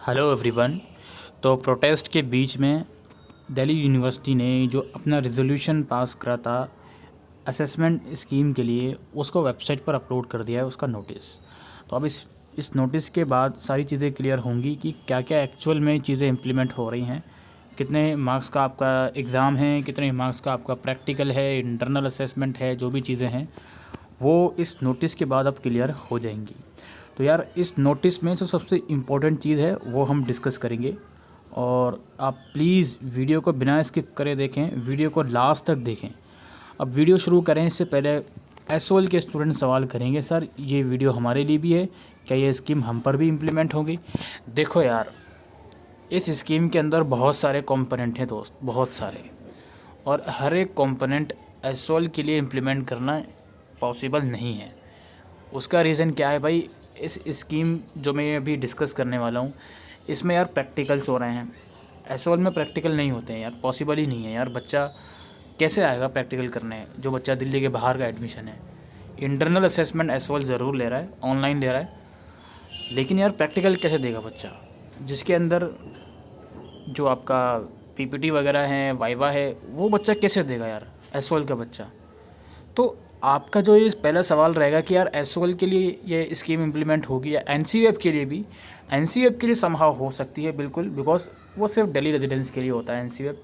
Hello everyone. तो protest के बीच में दिल्ली यूनिवर्सिटी ने जो अपना रिजोल्यूशन पास करा था असेसमेंट स्कीम के लिए, उसको वेबसाइट पर अपलोड कर दिया है उसका नोटिस। तो अब इस नोटिस के बाद सारी चीज़ें क्लियर होंगी कि क्या क्या एक्चुअल में चीज़ें इम्प्लीमेंट हो रही हैं, कितने मार्क्स का आपका एग्ज़ाम है, कितने मार्क्स का आपका प्रैक्टिकल है, इंटरनल असेसमेंट है, जो भी चीज़ें हैं वो इस नोटिस के बाद अब क्लियर हो जाएंगी। तो यार इस नोटिस में जो सबसे इम्पोर्टेंट चीज़ है वो हम डिस्कस करेंगे, और आप प्लीज़ वीडियो को बिना स्किप करे देखें, वीडियो को लास्ट तक देखें। अब वीडियो शुरू करें इससे पहले एसओएल के स्टूडेंट सवाल करेंगे, सर ये वीडियो हमारे लिए भी है, क्या ये स्कीम हम पर भी इम्प्लीमेंट होगी? देखो यार, इस स्कीम के अंदर बहुत सारे कंपोनेंट हैं दोस्त, बहुत सारे, और हर एक कंपोनेंट एसओएल के लिए इम्प्लीमेंट करना पॉसिबल नहीं है। उसका रीज़न क्या है भाई? इस स्कीम जो मैं अभी डिस्कस करने वाला हूँ, इसमें यार प्रैक्टिकल्स हो रहे हैं। एसओएल में प्रैक्टिकल नहीं होते हैं यार, पॉसिबल ही नहीं है यार। बच्चा कैसे आएगा प्रैक्टिकल करने, जो बच्चा दिल्ली के बाहर का एडमिशन है? इंटरनल असेसमेंट एसओएल ज़रूर ले रहा है, ऑनलाइन ले रहा है, लेकिन यार प्रैक्टिकल कैसे देगा बच्चा, जिसके अंदर जो आपका पीपीटी वगैरह है, वाइवा है, वो बच्चा कैसे देगा यार एसओएल का बच्चा? तो आपका जो ये पहला सवाल रहेगा कि यार एसओएल के लिए ये स्कीम इम्प्लीमेंट होगी या एनसीएफ के लिए भी? एनसीएफ के लिए समहाउ हो सकती है बिल्कुल, बिकॉज वो सिर्फ दिल्ली रेजिडेंस के लिए होता है एनसीएफ,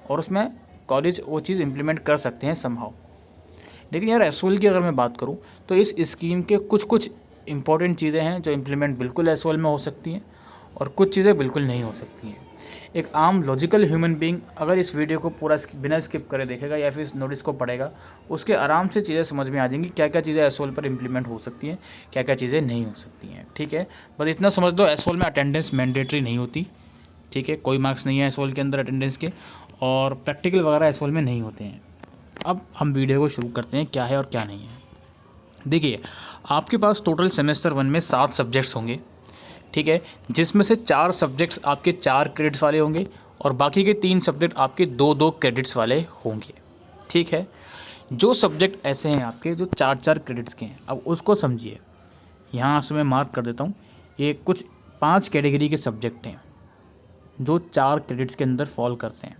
और उसमें कॉलेज वो चीज़ इम्प्लीमेंट कर सकते हैं समहाउ। लेकिन यार एसओएल की अगर मैं बात करूँ तो इस स्कीम के कुछ इंपॉर्टेंट चीज़ें हैं जो इम्प्लीमेंट बिल्कुल एसओएल में हो सकती हैं, और कुछ चीज़ें बिल्कुल नहीं हो सकती हैं। एक आम लॉजिकल ह्यूमन बीइंग अगर इस वीडियो को पूरा बिना स्किप करे देखेगा या फिर इस नोटिस को पढ़ेगा, उसके आराम से चीज़ें समझ में आ जाएंगी, क्या क्या चीज़ें एसओएल पर इम्प्लीमेंट हो सकती हैं, क्या क्या चीज़ें नहीं हो सकती हैं। ठीक है, बस इतना समझ दो, एसओएल में अटेंडेंस मैंडेटरी नहीं होती। ठीक है, कोई मार्क्स नहीं है एसओएल के अंदर अटेंडेंस के, और प्रैक्टिकल वगैरह एसओएल में नहीं होते हैं। अब हम वीडियो को शुरू करते हैं, क्या है और क्या नहीं है। देखिए, आपके पास टोटल सेमेस्टर 1 में 7 सब्जेक्ट्स होंगे, ठीक है, जिसमें से 4 सब्जेक्ट्स आपके 4 क्रेडिट्स वाले होंगे और बाकी के 3 सब्जेक्ट आपके 2-2 क्रेडिट्स वाले होंगे। ठीक है, जो सब्जेक्ट ऐसे हैं आपके जो 4-4 क्रेडिट्स के हैं, अब उसको समझिए। यहाँ से मैं मार्क कर देता हूँ, ये कुछ 5 कैटेगरी के सब्जेक्ट हैं जो 4 क्रेडिट्स के अंदर फॉल करते हैं।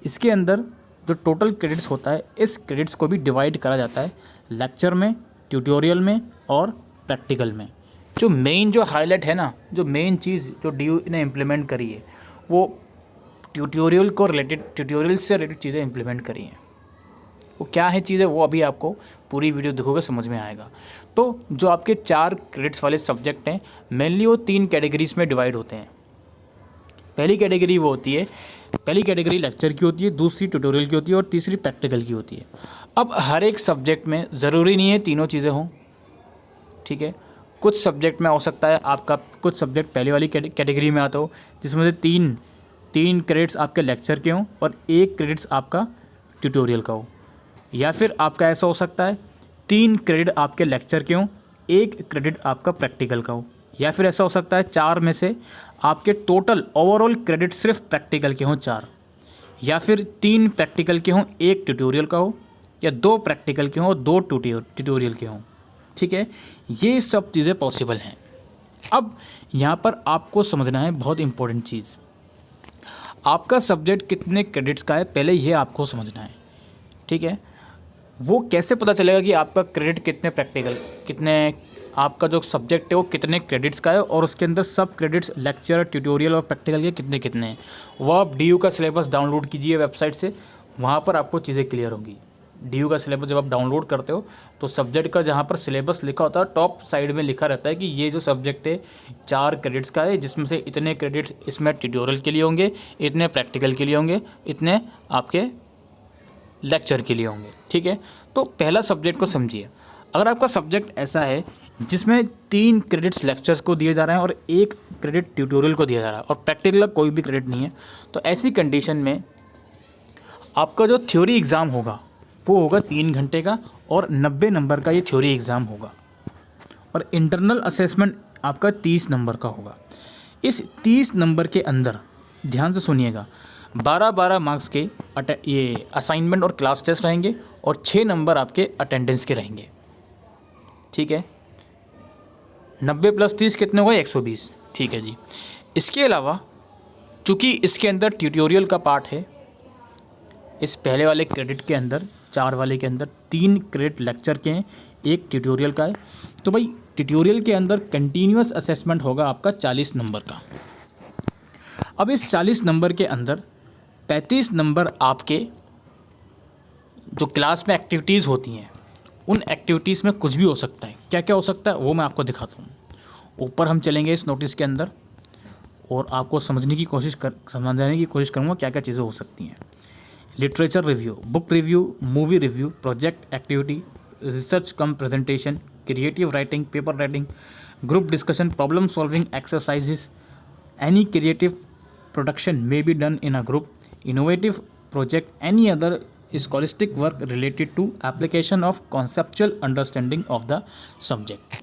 इसके अंदर जो टोटल क्रेडिट्स होता है, इस क्रेडिट्स को भी डिवाइड करा जाता है लेक्चर में, ट्यूटोरियल में और प्रैक्टिकल में। जो मेन जो हाईलाइट है ना, जो मेन चीज़ जो डीयू ने इम्प्लीमेंट करी है, वो ट्यूटोरियल से रिलेटेड चीज़ें इम्प्लीमेंट करी हैं। वो क्या है चीज़ें, वो अभी आपको पूरी वीडियो देखोगे समझ में आएगा। तो जो आपके 4 क्रेडिट्स वाले सब्जेक्ट हैं, मेनली वो 3 कैटेगरीज में डिवाइड होते हैं। पहली कैटेगरी वो होती है, पहली कैटेगरी लेक्चर की होती है, दूसरी ट्यूटोरियल की होती है और तीसरी प्रैक्टिकल की होती है। अब हर एक सब्जेक्ट में ज़रूरी नहीं है तीनों चीज़ें हों। ठीक है, कुछ सब्जेक्ट में हो सकता है आपका कुछ सब्जेक्ट पहले वाली कैटेगरी में आता हो, जिसमें से तीन क्रेडिट्स आपके लेक्चर के हों और 1 क्रेडिट्स आपका ट्यूटोरियल का हो। या फिर आपका ऐसा हो सकता है 3 क्रेडिट आपके लेक्चर के हों, 1 क्रेडिट आपका प्रैक्टिकल का हो। या फिर ऐसा हो सकता है 4 में से आपके टोटल ओवरऑल क्रेडिट सिर्फ प्रैक्टिकल के हों 4, या फिर 3 प्रैक्टिकल के हों, 1 ट्यूटोरियल का हो, या 2 प्रैक्टिकल के हों और 2 ट्यूटोरियल के हों। ठीक है, ये सब चीज़ें पॉसिबल हैं। अब यहाँ पर आपको समझना है बहुत इंपॉर्टेंट चीज़, आपका सब्जेक्ट कितने क्रेडिट्स का है, पहले ये आपको समझना है। ठीक है, वो कैसे पता चलेगा कि आपका क्रेडिट कितने प्रैक्टिकल, कितने आपका जो सब्जेक्ट है वो कितने क्रेडिट्स का है, और उसके अंदर सब क्रेडिट्स लेक्चर, ट्यूटोरियल और प्रैक्टिकल के कितने कितने हैं, वो आप डीयू का सिलेबस डाउनलोड कीजिए वेबसाइट से, वहाँ पर आपको चीज़ें क्लियर होंगी। डीयू का सिलेबस जब आप डाउनलोड करते हो तो सब्जेक्ट का जहाँ पर सिलेबस लिखा होता है, टॉप साइड में लिखा रहता है कि ये जो सब्जेक्ट है 4 क्रेडिट्स का है, जिसमें से इतने क्रेडिट्स इसमें ट्यूटोरियल के लिए होंगे, इतने प्रैक्टिकल के लिए होंगे, इतने आपके लेक्चर के लिए होंगे। ठीक है, तो पहला सब्जेक्ट को समझिए। अगर आपका सब्जेक्ट ऐसा है जिसमें 3 क्रेडिट्स लेक्चर्स को दिए जा रहे हैं और 1 क्रेडिट ट्यूटोरियल को दिया जा रहा है और प्रैक्टिकल का कोई भी क्रेडिट नहीं है, तो ऐसी कंडीशन में आपका जो थ्योरी एग्ज़ाम होगा वो होगा 3 घंटे का, और 90 नंबर का ये थ्योरी एग्ज़ाम होगा, और इंटरनल असेसमेंट आपका 30 नंबर का होगा। इस 30 नंबर के अंदर ध्यान से सुनिएगा, 12-12 मार्क्स के ये असाइनमेंट और क्लास टेस्ट रहेंगे, और 6 नंबर आपके अटेंडेंस के रहेंगे। ठीक है, 90 + 30 कितने हो गए? 120। ठीक है जी, इसके अलावा चूँकि इसके अंदर ट्यूटोरियल का पार्ट है, इस पहले वाले क्रेडिट के अंदर 4 वाले के अंदर 3 क्रेडिट लेक्चर के हैं, 1 ट्यूटोरियल का है। तो भाई ट्यूटोरियल के अंदर कंटिन्यूअस असेसमेंट होगा आपका 40 नंबर का। अब इस 40 नंबर के अंदर 35 नंबर आपके जो क्लास में एक्टिविटीज़ होती हैं, उन एक्टिविटीज़ में कुछ भी हो सकता है। क्या क्या हो सकता है वो मैं आपको दिखाता हूँ। ऊपर हम चलेंगे इस नोटिस के अंदर और आपको समझाने की कोशिश करूँगा क्या क्या चीज़ें हो सकती हैं। Literature review, book review, movie review, project activity, research come presentation, creative writing, paper writing, group discussion, problem solving exercises, any creative production may be done in a group, innovative project, any other scholastic work related to application of conceptual understanding of the subject।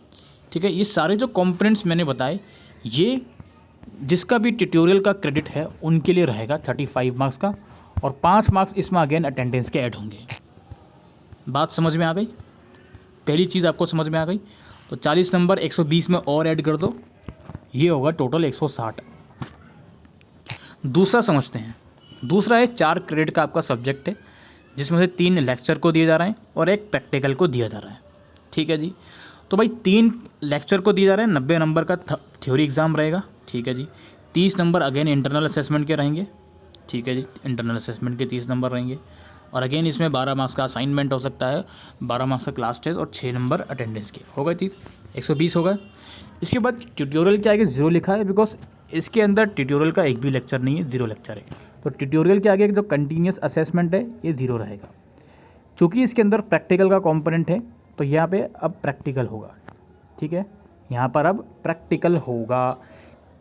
ठीक है, ये सारे जो components मैंने बताए, ये जिसका भी ट्यूटोरियल का क्रेडिट है उनके लिए रहेगा 35 मार्क्स का, और 5 मार्क्स इसमें अगेन अटेंडेंस के ऐड होंगे। बात समझ में आ गई? पहली चीज़ आपको समझ में आ गई। तो 40 नंबर 120 में और ऐड कर दो, ये होगा टोटल 160। दूसरा समझते हैं। दूसरा है 4 क्रेडिट का आपका सब्जेक्ट है, जिसमें से 3 लेक्चर को दिए जा रहे हैं और 1 प्रैक्टिकल को दिया जा रहा है। ठीक है जी। तो भाई 3 लेक्चर को दिए जा रहे हैं, 90 नंबर का थ्योरी एग्ज़ाम रहेगा। ठीक है जी। 30 नंबर अगेन इंटरनल असेसमेंट के रहेंगे। ठीक है जी, इंटरनल असेसमेंट के 30 नंबर रहेंगे, और अगेन इसमें 12 मार्क्स का असाइनमेंट हो सकता है, 12 मार्क्स का क्लास टेस्ट और 6 नंबर अटेंडेंस के। हो गए 30, 120 हो गए। इसके बाद ट्यूटोरियल के आगे 0 लिखा है, बिकॉज इसके अंदर ट्यूटोरियल का एक भी लेक्चर नहीं है, 0 लेक्चर है। तो ट्यूटोरियल के आगे जो कंटिन्यूस असेसमेंट है ये 0 रहेगा। चूँकि इसके अंदर प्रैक्टिकल का कंपोनेंट है, तो यहाँ पे अब प्रैक्टिकल होगा। ठीक है, यहाँ पर अब प्रैक्टिकल होगा।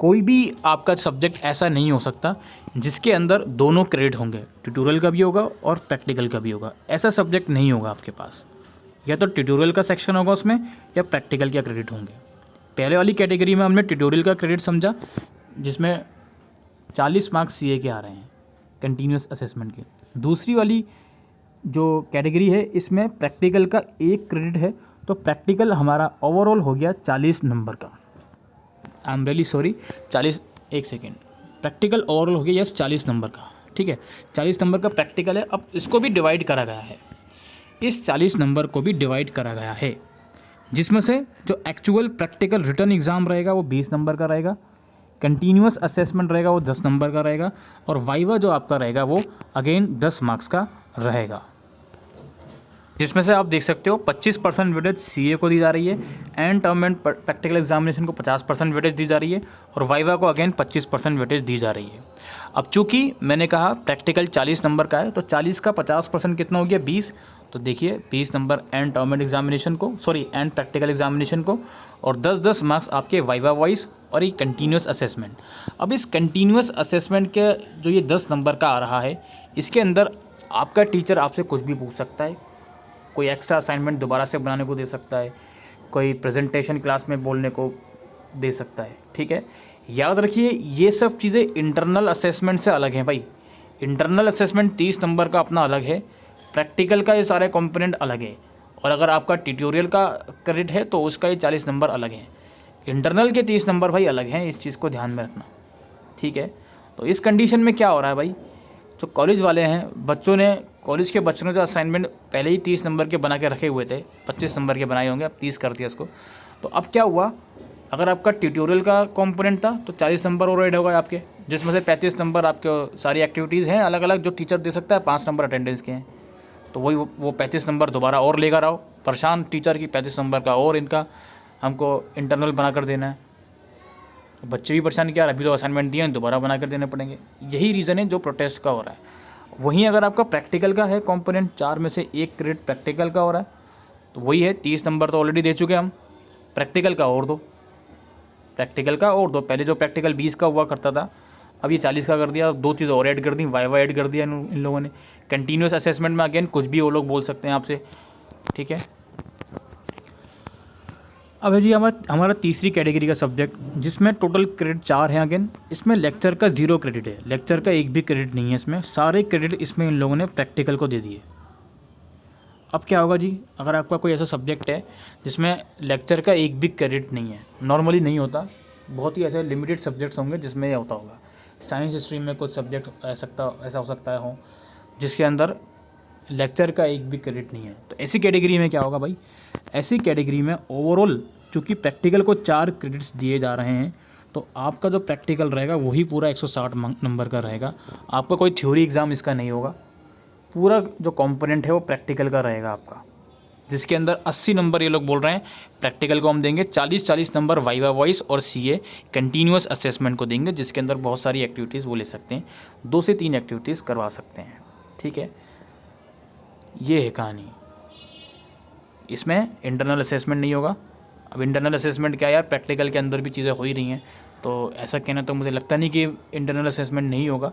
कोई भी आपका सब्जेक्ट ऐसा नहीं हो सकता जिसके अंदर दोनों क्रेडिट होंगे, ट्यूटोरियल का भी होगा और प्रैक्टिकल का भी होगा। ऐसा सब्जेक्ट नहीं होगा आपके पास, या तो ट्यूटोरियल का सेक्शन होगा उसमें, या प्रैक्टिकल के क्रेडिट होंगे। पहले वाली कैटेगरी में हमने ट्यूटोरियल का क्रेडिट समझा, जिसमें 40 मार्क्स सीए के आ रहे हैं कंटिन्यूस असेसमेंट के। दूसरी वाली जो कैटेगरी है, इसमें प्रैक्टिकल का 1 क्रेडिट है, तो प्रैक्टिकल हमारा ओवरऑल हो गया 40 नंबर का। आई एम रियली सॉरी, 40, एक सेकेंड, प्रैक्टिकल ओवरऑल हो गया यस 40 नंबर का। ठीक है, 40 नंबर का प्रैक्टिकल है। अब इसको भी डिवाइड करा गया है, इस 40 नंबर को भी डिवाइड करा गया है, जिसमें से जो एक्चुअल प्रैक्टिकल रिटर्न एग्ज़ाम रहेगा वो 20 नंबर का रहेगा, कंटिन्यूस असेसमेंट रहेगा वो 10 नंबर का रहेगा, और वाइवा जो आपका रहेगा वो अगेन 10 मार्क्स का रहेगा, जिसमें से आप देख सकते हो 25% वेटेज सीए को दी जा रही है, and term and practical examination को 50% वेटेज दी जा रही है, और वाइवा को अगेन 25% वेटेज दी जा रही है। अब चूंकि मैंने कहा प्रैक्टिकल 40 नंबर का है, तो 40 का 50% कितना हो गया, 20। तो देखिए 20 number and term and examination को, सॉरी एंड प्रैक्टिकल एग्जामिनेशन को, और 10-10 मार्क्स आपके वाइवा वाइज और ये कंटिन्यूस असेसमेंट। अब इस कंटिन्यूस असेसमेंट के जो ये 10 नंबर का आ रहा है, इसके अंदर आपका टीचर आपसे कुछ भी पूछ सकता है। कोई एक्स्ट्रा असाइनमेंट दोबारा से बनाने को दे सकता है, कोई प्रेजेंटेशन क्लास में बोलने को दे सकता है। ठीक है, याद रखिए ये सब चीज़ें इंटरनल असेसमेंट से अलग हैं भाई। इंटरनल असेसमेंट 30 नंबर का अपना अलग है, प्रैक्टिकल का ये सारे कंपोनेंट अलग है, और अगर आपका ट्यूटोरियल का क्रेडिट है तो उसका ये 40 नंबर अलग है। इंटरनल के 30 नंबर भाई अलग हैं, इस चीज़ को ध्यान में रखना। ठीक है, तो इस कंडीशन में क्या हो रहा है भाई, जो कॉलेज वाले हैं, कॉलेज के बच्चों ने जो असाइनमेंट पहले ही 30 नंबर के बना के रखे हुए थे, 25 नंबर के बनाए होंगे, अब 30 कर दिया इसको। तो अब क्या हुआ, अगर आपका ट्यूटोरियल का कंपोनेंट था तो 40 नंबर और ऐड होगा आपके, जिसमें से 35 नंबर आपके सारी एक्टिविटीज़ हैं अलग अलग जो टीचर दे सकता है, 5 नंबर अटेंडेंस के हैं। तो वही वो 35 नंबर दोबारा और लेकर रहो, परेशान टीचर की 35 नंबर का और इनका हमको इंटरनल बना कर देना है। बच्चे भी परेशान, क्या अभी तो असाइनमेंट दिए हैं दोबारा बना कर देने पड़ेंगे। यही रीज़न है जो प्रोटेस्ट का हो रहा है। वहीं अगर आपका प्रैक्टिकल का है कंपोनेंट, 4 में से 1 क्रेडिट प्रैक्टिकल का हो रहा है, तो वही है 30 नंबर तो ऑलरेडी दे चुके हम, प्रैक्टिकल का और दो, प्रैक्टिकल का और दो। पहले जो प्रैक्टिकल 20 का हुआ करता था, अब ये 40 का कर दिया, 2 चीज़ और ऐड कर दी, वाइवा ऐड कर दिया इन लोगों ने। कंटिन्यूस असेसमेंट में अगेन कुछ भी वो लोग बोल सकते हैं आपसे। ठीक है, अब है जी हमारा तीसरी कैटेगरी का सब्जेक्ट, जिसमें टोटल क्रेडिट 4 हैं। अगेन इसमें लेक्चर का 0 क्रेडिट है, लेक्चर का एक भी क्रेडिट नहीं है इसमें, सारे क्रेडिट इसमें इन लोगों ने प्रैक्टिकल को दे दिए। अब क्या होगा जी, अगर आपका कोई ऐसा सब्जेक्ट है जिसमें लेक्चर का एक भी क्रेडिट नहीं है, नॉर्मली नहीं होता, बहुत ही ऐसे लिमिटेड सब्जेक्ट्स होंगे जिसमें ये होता होगा। साइंस स्ट्रीम में कुछ सब्जेक्ट ऐसा हो सकता है जिसके अंदर लेक्चर का एक भी क्रेडिट नहीं है। तो ऐसी कैटेगरी में क्या होगा भाई, ऐसी कैटेगरी में ओवरऑल चूँकि प्रैक्टिकल को 4 क्रेडिट्स दिए जा रहे हैं, तो आपका जो प्रैक्टिकल रहेगा वही पूरा 160 नंबर का रहेगा। आपका कोई थ्योरी एग्ज़ाम इसका नहीं होगा। पूरा जो कंपोनेंट है वो प्रैक्टिकल का रहेगा आपका, जिसके अंदर 80 नंबर ये लोग बोल रहे हैं प्रैक्टिकल को हम देंगे, 40 नंबर वाइवा वॉइस और सीए कंटिन्यूअस असेसमेंट को देंगे, जिसके अंदर बहुत सारी एक्टिविटीज़ वो ले सकते हैं, 2 से 3 एक्टिविटीज़ करवा सकते हैं। ठीक है, ये है कहानी। इसमें इंटरनल असेसमेंट नहीं होगा। अब इंटरनल असेसमेंट क्या यार, प्रैक्टिकल के अंदर भी चीज़ें हो ही रही हैं, तो ऐसा कहना तो मुझे लगता नहीं कि इंटरनल असेसमेंट नहीं होगा।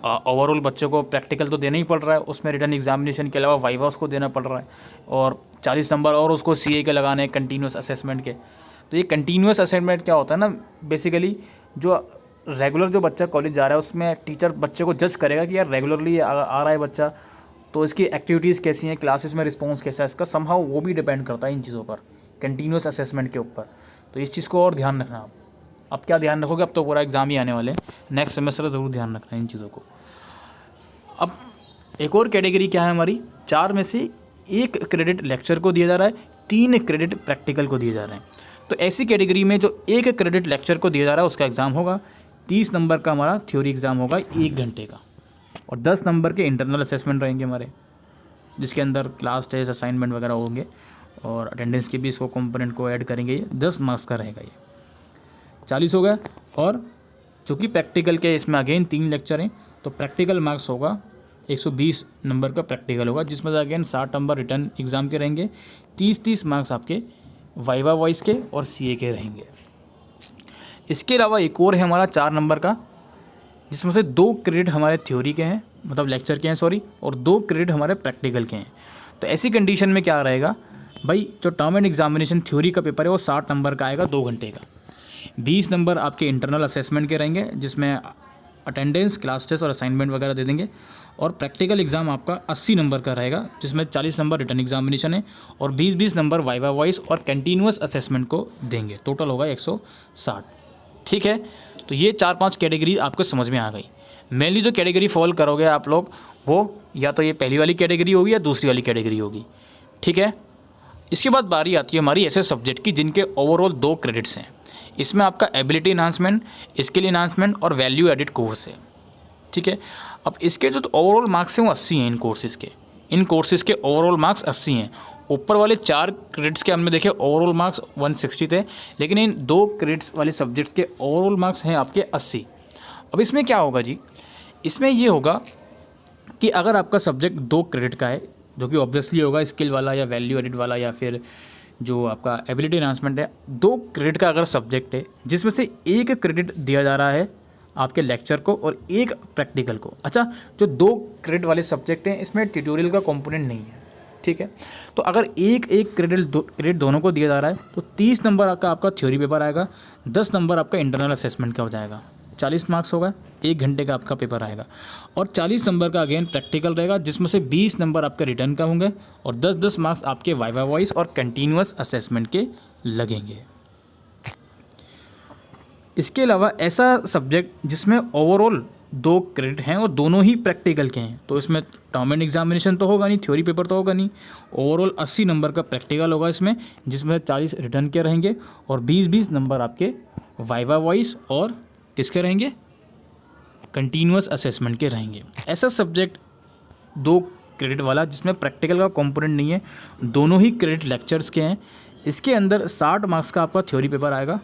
ओवरऑल बच्चों को प्रैक्टिकल तो देना ही पड़ रहा है, उसमें रिटर्न एग्जामिनेशन के अलावा वाइवा उसको देना पड़ रहा है, और 40 नंबर और उसको सीए के लगाने हैं कंटिन्यूस असेसमेंट के। तो ये कंटिन्यूस असेसमेंट क्या होता है ना, बेसिकली जो रेगुलर जो बच्चा कॉलेज जा रहा है उसमें टीचर बच्चे को जज करेगा कि यार रेगुलरली आ रहा है बच्चा, तो इसकी एक्टिविटीज़ कैसी हैं, क्लासेस में रिस्पॉन्स कैसा है, इसका समहाउ वो भी डिपेंड करता है इन चीज़ों पर, कंटिन्यूस असेसमेंट के ऊपर। तो इस चीज़ को और ध्यान रखना आप। अब क्या ध्यान रखोगे, अब तो पूरा एग्ज़ाम ही आने वाले हैं, नेक्स्ट सेमेस्टर ज़रूर ध्यान रखना है इन चीज़ों को। अब एक और कैटेगरी क्या है हमारी, 4 में से 1 क्रेडिट लेक्चर को दिया जा रहा है, 3 क्रेडिट प्रैक्टिकल को दिए जा रहे हैं। तो ऐसी कैटेगरी में जो 1 क्रेडिट लेक्चर को दिया जा रहा है उसका एग्ज़ाम होगा 30 नंबर का, हमारा थ्योरी एग्ज़ाम होगा 1 घंटे का, और 10 नंबर के इंटरनल असेसमेंट रहेंगे हमारे, जिसके अंदर क्लास टेस्ट असाइनमेंट वगैरह होंगे, और अटेंडेंस के भी इसको कंपोनेंट को ऐड करेंगे। ये 10 मार्क्स का रहेगा, ये 40 हो गया। और चूँकि प्रैक्टिकल के इसमें अगेन 3 लेक्चर हैं, तो प्रैक्टिकल मार्क्स होगा 120 नंबर का प्रैक्टिकल होगा, जिसमें से अगेन 60 नंबर रिटर्न एग्ज़ाम के रहेंगे, 30 मार्क्स आपके वाइवा वॉइस के और सीए के रहेंगे। इसके अलावा एक और है हमारा 4 नंबर का, जिसमें से 2 क्रेडिट हमारे थ्योरी के हैं, मतलब लेक्चर के हैं सॉरी, और 2 क्रेडिट हमारे प्रैक्टिकल के हैं। तो ऐसी कंडीशन में क्या रहेगा भाई, जो टर्म एंड एग्जामिनेशन थ्योरी का पेपर है वो 60 नंबर का आएगा 2 घंटे का, 20 नंबर आपके इंटरनल असेसमेंट के रहेंगे, जिसमें अटेंडेंस क्लास टेस्ट और असाइनमेंट वगैरह दे देंगे, और प्रैक्टिकल एग्ज़ाम आपका 80 नंबर का रहेगा, जिसमें 40 नंबर रिटर्न एग्जामिनेशन है, और 20 नंबर वाइवा वॉइस और कंटिन्यूअस असेसमेंट को देंगे। टोटल होगा 160। ठीक है, तो ये 4-5 कैटेगरी आपको समझ में आ गई। मेनली जो कैटेगरी फॉलो करोगे आप लोग, वो या तो ये पहली वाली कैटेगरी होगी या दूसरी वाली कैटेगरी होगी। ठीक है, इसके बाद बारी आती है हमारी ऐसे सब्जेक्ट की जिनके ओवरऑल 2 क्रेडिट्स हैं। इसमें आपका एबिलिटी इन्हांसमेंट, स्किल इन्हांसमेंट और वैल्यू एडिड कोर्स है। ठीक है, अब इसके जो ओवरऑल मार्क्स हैं वो 80 हैं इन कोर्सेज़ के ओवरऑल मार्क्स 80 हैं। ऊपर वाले 4 क्रेडिट्स के हमने देखे ओवरऑल मार्क्स 160 थे, लेकिन इन 2 क्रेडिट्स वाले सब्जेक्ट्स के ओवरऑल मार्क्स हैं आपके 80। अब इसमें क्या होगा जी, इसमें ये होगा कि अगर आपका सब्जेक्ट 2 क्रेडिट का है, जो कि ऑब्वियसली होगा स्किल वाला या वैल्यू एडिड वाला या फिर जो आपका एबिलिटी एनहांसमेंट है, 2 क्रेडिट का अगर सब्जेक्ट है, जिसमें से 1 क्रेडिट दिया जा रहा है आपके लेक्चर को और 1 प्रैक्टिकल को। अच्छा, जो 2 क्रेडिट वाले सब्जेक्ट हैं इसमें ट्यूटोरियल का कंपोनेंट नहीं है। ठीक है, तो अगर एक क्रेडिट दोनों को दिया जा रहा है, तो 30 नंबर का आपका थ्योरी पेपर आएगा, 10 नंबर आपका इंटरनल असेसमेंट का हो जाएगा, 40 मार्क्स होगा, 1 घंटे का आपका पेपर आएगा, और 40 नंबर का अगेन प्रैक्टिकल रहेगा, जिसमें से 20 नंबर आपके रिटर्न का होंगे, और 10 मार्क्स आपके वाइवा वॉइस और कंटिन्यूअस असेसमेंट के लगेंगे। इसके अलावा ऐसा सब्जेक्ट जिसमें ओवरऑल 2 क्रेडिट हैं और दोनों ही प्रैक्टिकल के हैं, तो इसमें टर्म एंड एग्जामिनेशन तो होगा नहीं, थ्योरी पेपर तो होगा नहीं, ओवरऑल 80 नंबर का प्रैक्टिकल होगा इसमें, जिसमें 40 रिटर्न के रहेंगे, और 20 नंबर आपके वाइवा वॉइस और किसके रहेंगे, कंटिन्यूअस असेसमेंट के रहेंगे। ऐसा सब्जेक्ट 2 क्रेडिट वाला जिसमें प्रैक्टिकल का कंपोनेंट नहीं है, दोनों ही क्रेडिट लेक्चर्स के हैं, इसके अंदर 60 मार्क्स का आपका थ्योरी पेपर आएगा,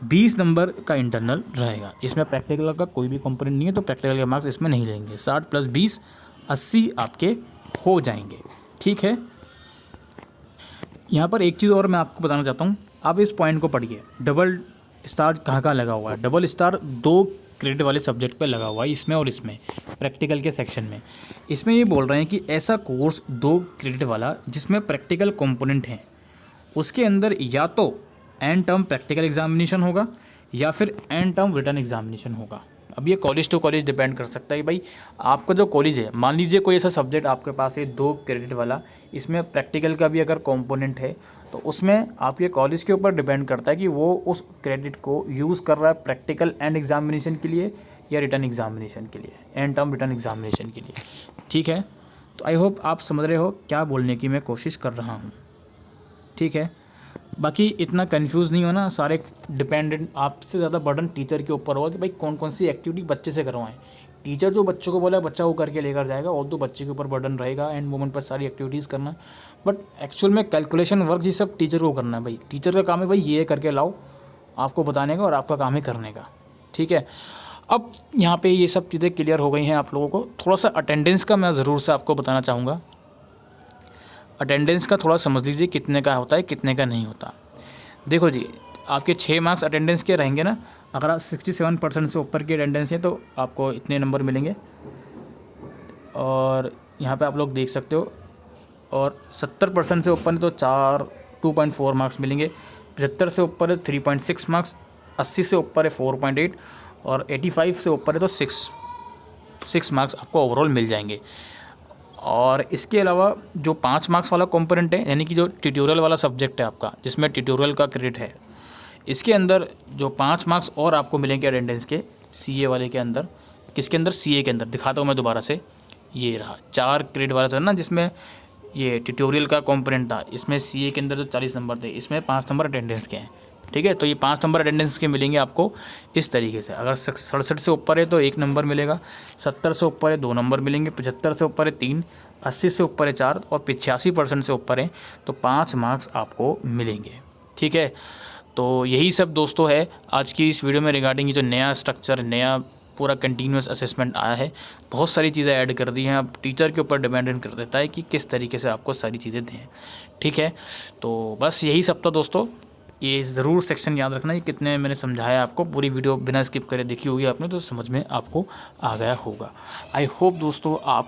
20 नंबर का इंटरनल रहेगा। इसमें प्रैक्टिकल का कोई भी कंपोनेंट नहीं है, तो प्रैक्टिकल के मार्क्स इसमें नहीं लेंगे। 60 + 20 80 आपके हो जाएंगे। ठीक है, यहाँ पर एक चीज़ और मैं आपको बताना चाहता हूँ, आप इस पॉइंट को पढ़िए, डबल स्टार कहाँ लगा हुआ है। डबल स्टार 2 क्रेडिट वाले सब्जेक्ट पे लगा हुआ है, इसमें और इसमें प्रैक्टिकल के सेक्शन में। इसमें ये बोल रहे हैं कि ऐसा कोर्स 2 क्रेडिट वाला जिसमें प्रैक्टिकल कंपोनेंट हैं, उसके अंदर या तो एंड टर्म प्रैक्टिकल एग्जामिनेशन होगा या फिर एंड टर्म रिटर्न एग्जामिनेशन होगा। अब ये कॉलेज टू कॉलेज डिपेंड कर सकता है भाई, आपका जो कॉलेज है, मान लीजिए कोई ऐसा सब्जेक्ट आपके पास है 2 क्रेडिट वाला, इसमें प्रैक्टिकल का भी अगर कंपोनेंट है तो उसमें आपके कॉलेज के ऊपर डिपेंड करता है कि वो उस क्रेडिट को यूज़ कर रहा है प्रैक्टिकल एंड एग्जामिनेशन के लिए या रिटर्न एग्जामिनेशन के लिए, एंड टर्म रिटर्न एग्जामिनेशन के लिए। ठीक है, तो आई होप आप समझ रहे हो क्या बोलने की मैं कोशिश कर रहा हूँ। ठीक है, बाकी इतना कंफ्यूज नहीं होना, सारे डिपेंडेंट आपसे ज़्यादा बर्डन टीचर के ऊपर होगा कि भाई कौन कौन सी एक्टिविटी बच्चे से करवाएं। टीचर जो बच्चों को बोला बच्चा वो करके लेकर जाएगा, और तो बच्चे के ऊपर बर्डन रहेगा एंड वुमन पर सारी एक्टिविटीज़ करना, बट एक्चुअल में कैलकुलेशन वर्क ये सब टीचर को करना है भाई। टीचर का काम है भाई ये करके लाओ, आपको बताने का, और आपका काम है करने का। ठीक है, अब यहाँ पे ये सब चीज़ें क्लियर हो गई हैं आप लोगों को। थोड़ा सा अटेंडेंस का मैं ज़रूर से आपको बताना चाहूँगा। अटेंडेंस का थोड़ा समझ लीजिए कितने का होता है कितने का नहीं होता। देखो जी, आपके 6 मार्क्स अटेंडेंस के रहेंगे ना, अगर आप 67% से ऊपर की अटेंडेंस है तो आपको इतने नंबर मिलेंगे, और यहाँ पे आप लोग देख सकते हो। और 70% से ऊपर है तो 2.4 मार्क्स मिलेंगे, 75 से ऊपर है 3.6 मार्क्स, 80 से ऊपर है 4.8, और 85 से ऊपर है तो 6 मार्क्स आपको ओवरऑल मिल जाएंगे। और इसके अलावा जो 5 मार्क्स वाला कंपोनेंट है, यानी कि जो ट्यूटोरियल वाला सब्जेक्ट है आपका, जिसमें ट्यूटोरियल का क्रेडिट है, इसके अंदर जो 5 मार्क्स और आपको मिलेंगे अटेंडेंस के, सीए वाले के अंदर। किसके अंदर? सीए के अंदर। दिखाता हूँ मैं दोबारा से, ये रहा 4 क्रेडिट वाला था ना, जिसमें ये ट्यूटोरियल का कंपोनेंट था, इसमें सीए के अंदर जो 40 नंबर थे, इसमें 5 नंबर अटेंडेंस के हैं। ठीक है, तो ये 5 नंबर अटेंडेंस के मिलेंगे आपको इस तरीके से। अगर 67 से ऊपर है तो 1 नंबर मिलेगा, 70 से ऊपर है 2 नंबर मिलेंगे, 75 से ऊपर है 3, 80 से ऊपर है 4, और 85% से ऊपर है तो 5 मार्क्स आपको मिलेंगे। ठीक है, तो यही सब दोस्तों है आज की इस वीडियो में रिगार्डिंग ये जो नया स्ट्रक्चर, नया पूरा कंटिन्यूस असेसमेंट आया है। बहुत सारी चीज़ें ऐड कर दी हैं, अब टीचर के ऊपर डिपेंडेंट कर देता है कि किस तरीके से आपको सारी चीज़ें दें। ठीक है, तो बस यही सब था दोस्तों। ये ज़रूर सेक्शन याद रखना, ये कितने मैंने समझाया आपको, पूरी वीडियो बिना स्किप करे देखी होगी आपने तो समझ में आपको आ गया होगा। आई होप दोस्तों आप